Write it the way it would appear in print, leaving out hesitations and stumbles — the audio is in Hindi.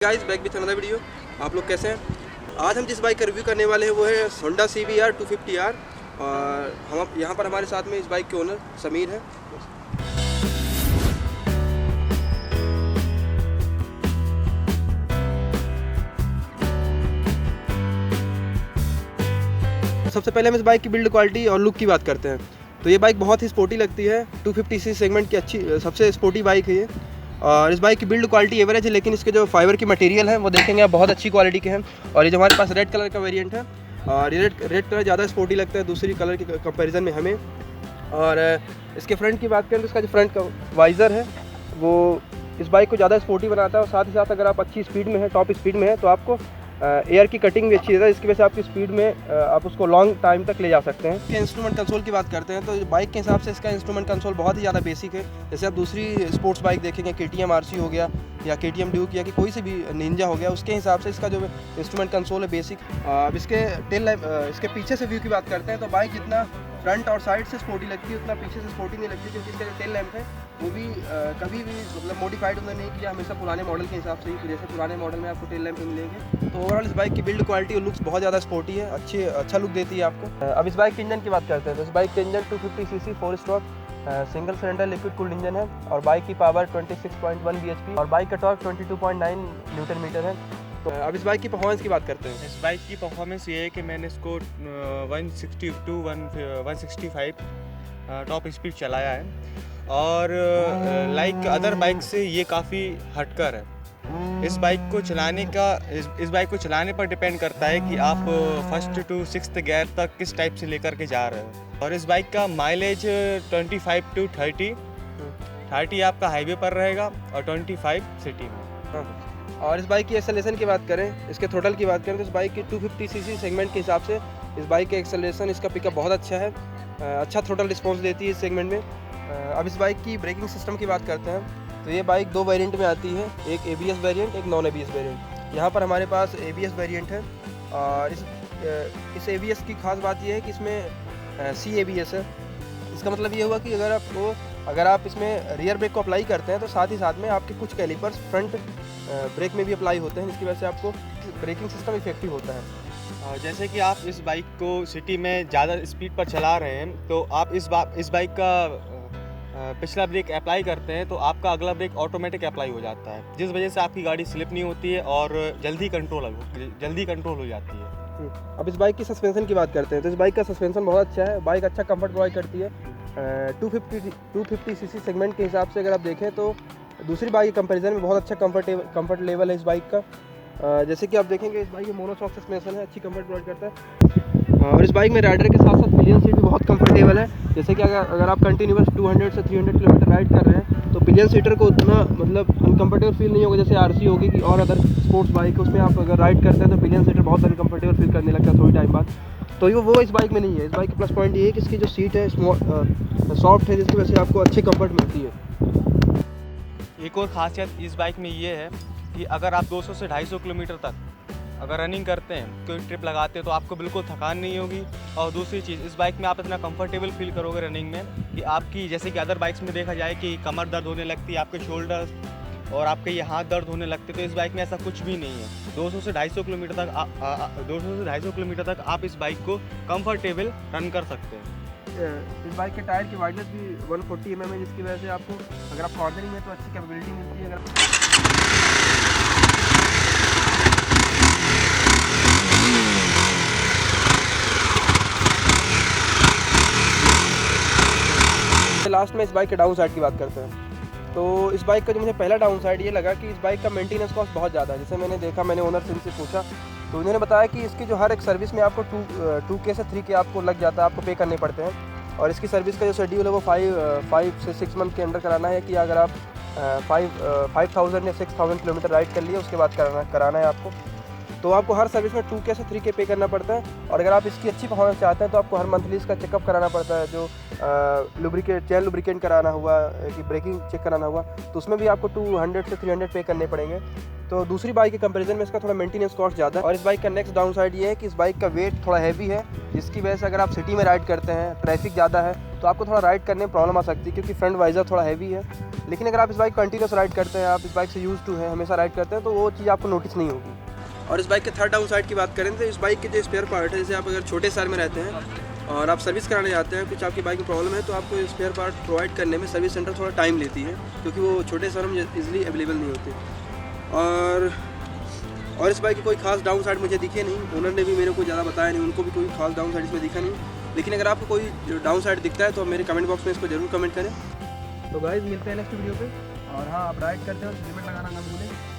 Guys back with another video. आप लोग कैसे हैं? आज हम जिस बाइक का रिव्यू करने वाले हैं वो है होंडा CBR 250R और हम यहाँ पर हमारे साथ में इस बाइक के ओनर समीर हैं। सबसे पहले हम इस बाइक की बिल्ड क्वालिटी और लुक की बात करते हैं। तो ये बाइक बहुत ही स्पोर्टी लगती है। 250cc सेगमेंट की अच्छी सबसे स्पोर्टी बाइक है ये। और इस बाइक की बिल्ड क्वालिटी एवरेज है, लेकिन इसके जो फाइबर की मटेरियल है वो देखेंगे आप बहुत अच्छी क्वालिटी के हैं। और ये जो हमारे पास रेड कलर का वेरिएंट है और ये रेड कलर ज़्यादा स्पोर्टी लगता है दूसरी कलर के कंपैरिजन में हमें। और इसके फ्रंट की बात करें तो इसका जो फ्रंट का वाइज़र है वो इस बाइक को ज़्यादा स्पोर्टी बनाता है। और साथ ही साथ अगर आप अच्छी स्पीड में है, टॉप स्पीड में है, तो आपको एयर की कटिंग भी अच्छी है, इसकी वजह से आपकी स्पीड में आप उसको लॉन्ग टाइम तक ले जा सकते हैं। इसके इंस्ट्रूमेंट कंसोल की बात करते हैं तो बाइक के हिसाब से इसका इंस्ट्रूमेंट कंसोल बहुत ही ज़्यादा बेसिक है। जैसे आप दूसरी स्पोर्ट्स बाइक देखेंगे, KTM RC हो गया या KTM ड्यूक या कि कोई से भी निंजा हो गया, उसके हिसाब से इसका जो इंस्ट्रूमेंट कंसोल है बेसिक। अब इसके इसके पीछे से व्यू की बात करते हैं तो बाइक जितना फ्रंट और साइड से स्पोर्टी लगती है उतना पीछे से स्पोर्टी नहीं लगती, क्योंकि इसका जो टेल लैंप है वो भी कभी भी मतलब मॉडिफाइड उन्होंने नहीं किया, हमेशा पुराने मॉडल के हिसाब से ही। जैसे पुराने मॉडल में आपको टेल लैंप मिलेंगे। तो ओवरऑल इस बाइक की बिल्ड क्वालिटी और लुक्स बहुत ज़्यादा स्पोर्टी है, अच्छा लुक देती है आपको। अब इस बाइक के इंजन की बात करते हैं तो इस बाइक के engine 250cc 4 stroke single cylinder liquid cooled engine है और बाइक की पावर 26.1 bhp और बाइक का टॉर्क 22.9 न्यूटन मीटर है। तो अब इस बाइक की परफॉर्मेंस की बात करते हैं। इस बाइक की परफॉर्मेंस ये है कि मैंने इसको 160 to 165 टॉप स्पीड चलाया है और लाइक अदर बाइक से ये काफ़ी हटकर है। इस बाइक को चलाने पर डिपेंड करता है कि आप फर्स्ट टू सिक्स्थ गियर तक किस टाइप से लेकर के जा रहे हो। और इस बाइक का माइलेज 25 to 30 आपका हाईवे पर रहेगा और 25 सिटी में। और इस बाइक की एक्सेलरेशन की बात करें, इसके थ्रोटल की बात करें तो इस बाइक की 250cc सेगमेंट के हिसाब से इस बाइक का एक्सेलरेशन, इसका पिकअप बहुत अच्छा है, अच्छा थ्रोटल रिस्पॉन्स देती है इस सेगमेंट में। अब इस बाइक की ब्रेकिंग सिस्टम की बात करते हैं तो ये बाइक दो वेरिएंट में आती है, एक ABS वेरिएंट, एक नॉन ABS वेरिएंट। यहाँ पर हमारे पास ABS वेरिएंट है और इस ABS की खास बात ये है कि इसमें CABS है। इसका मतलब ये हुआ कि अगर आप इसमें रियर ब्रेक को अप्लाई करते हैं तो साथ ही साथ में आपके कुछ कैलिपर्स फ्रंट ब्रेक में भी अप्लाई होते हैं, जिसकी वजह से आपको ब्रेकिंग सिस्टम इफेक्टिव होता है। जैसे कि आप इस बाइक को सिटी में ज़्यादा स्पीड पर चला रहे हैं तो आप इस बाइक का पिछला ब्रेक अप्लाई करते हैं तो आपका अगला ब्रेक ऑटोमेटिक अप्लाई हो जाता है, जिस वजह से आपकी गाड़ी स्लिप नहीं होती है और जल्दी कंट्रोल हो जाती है। अब इस बाइक की सस्पेंशन की बात करते हैं तो इस बाइक का सस्पेंशन बहुत अच्छा है, बाइक अच्छा कंफर्ट प्रोवाइड करती है। 250cc सेगमेंट के हिसाब से अगर आप देखें तो दूसरी बाइक के कंपैरिजन में बहुत अच्छा कंफर्ट लेवल है इस बाइक का। जैसे कि आप देखेंगे इस बाइक में मोनोशॉक सस्पेंशन है, अच्छी कंफर्ट प्रोवाइड करता है। और इस बाइक में राइडर के साथ साथ पिलियन सीट भी बहुत कंफर्टेबल है। जैसे कि अगर आप कंटिन्यूस 200 से 300 किलोमीटर राइड कर रहे हैं तो पिलियन सीटर को उतना मतलब अनकंफर्टेबल फील नहीं होगा जैसे RC होगी कि और अदर स्पोर्ट्स बाइक है, उसमें आप अगर राइड करते हैं तो पिलियन सीटर बहुत अनकंफर्टेबल फील करने लगता है थोड़ी टाइम बाद। तो वो इस बाइक में नहीं है। इस बाइक का प्लस पॉइंट ये है कि इसकी जो सीट है सॉफ्ट है, जिसकी वजह से आपको अच्छी कंफर्ट मिलती है। एक और खासियत इस बाइक में ये है कि अगर आप 200 से 250 किलोमीटर तक अगर रनिंग करते हैं, कोई ट्रिप लगाते हैं तो आपको बिल्कुल थकान नहीं होगी। और दूसरी चीज़, इस बाइक में आप इतना कंफर्टेबल फील करोगे रनिंग में कि आपकी, जैसे कि अदर बाइक्स में देखा जाए कि कमर दर्द होने लगती है, आपके शोल्डर्स और आपके ये हाथ दर्द होने लगते, तो इस बाइक में ऐसा कुछ भी नहीं है। 200 से 250 किलोमीटर तक आप इस बाइक को कंफर्टेबल रन कर सकते हैं। इस बाइक के टायर की वाइडनेस भी 140 mm है, जिसकी वजह से आपको अगर आप कॉर्नरिंग में तो अच्छी कैपेबिलिटी मिलती है। लास्ट में इस बाइक के डाउन साइड की बात करते हैं तो इस बाइक का जो मुझे पहला डाउन साइड ये लगा कि इस बाइक का मेंटेनेंस कॉस्ट बहुत ज़्यादा है। जैसे मैंने ओनर से इनसे पूछा तो उन्होंने बताया कि इसकी जो हर एक सर्विस में आपको 2K से 3K आपको लग जाता है, आपको पे करने पड़ते हैं। और इसकी सर्विस का जो शेड्यूल है वो 5 से 6 मंथ के अंदर कराना है कि अगर आप 5000 या 6000 किलोमीटर राइड कर लिए उसके बाद कराना है आपको। तो आपको हर सर्विस में 2K से 3K पे करना पड़ता है। और अगर आप इसकी अच्छी परफॉर्मेंस चाहते हैं तो आपको हर मंथली इसका चेकअप कराना पड़ता है, जो चेन लुब्रिकेंट कराना हुआ कि ब्रेकिंग चेक कराना हुआ, तो उसमें भी आपको 200 से 300 पे करने पड़ेंगे। तो दूसरी बाइक के कंपैरिजन में इसका थोड़ा मेंटेनेंस कॉस्ट ज़्यादा है। और इस बाइक का नेक्स्ट डाउन साइड ये है कि इस बाइक का वेट थोड़ा हैवी है, जिसकी वजह से अगर आप सिटी में राइड करते हैं, ट्रैफिक ज़्यादा है, तो आपको थोड़ा राइड करने में प्रॉब्लम आ सकती है, क्योंकि फ्रंट वाइजर थोड़ा हैवी है। लेकिन अगर आप इस बाइक कंटिन्यूस राइड करते हैं, आप इस बाइक से यूज टू है, हमेशा राइड करते हैं, तो वो चीज़ आपको नोटिस नहीं होगी। और इस बाइक के थर्ड डाउन साइड की बात करें तो इस बाइक के जो स्पेयर पार्ट है, जैसे आप अगर छोटे शहर में रहते हैं और आप सर्विस कराने जाते हैं, कुछ आपकी बाइक में प्रॉब्लम है, तो आपको स्पेयर पार्ट प्रोवाइड करने में सर्विस सेंटर थोड़ा टाइम लेती है, क्योंकि वो छोटे शहरों में इजीली अवेलेबल नहीं होते। और इस बाइक की कोई खास डाउन साइड मुझे दिखे नहीं, ओनर ने भी मेरे को ज़्यादा बताया नहीं, उनको भी कोई खास डाउन साइड इसमें दिखा नहीं। लेकिन अगर आपको कोई डाउन साइड दिखता है तो मेरे कमेंट बॉक्स में इसको जरूर कमेंट करें। तो गाइस मिलते हैं नेक्स्ट वीडियो पे, और हाँ, आप राइड करते हो हेलमेट लगाना ना भूलें।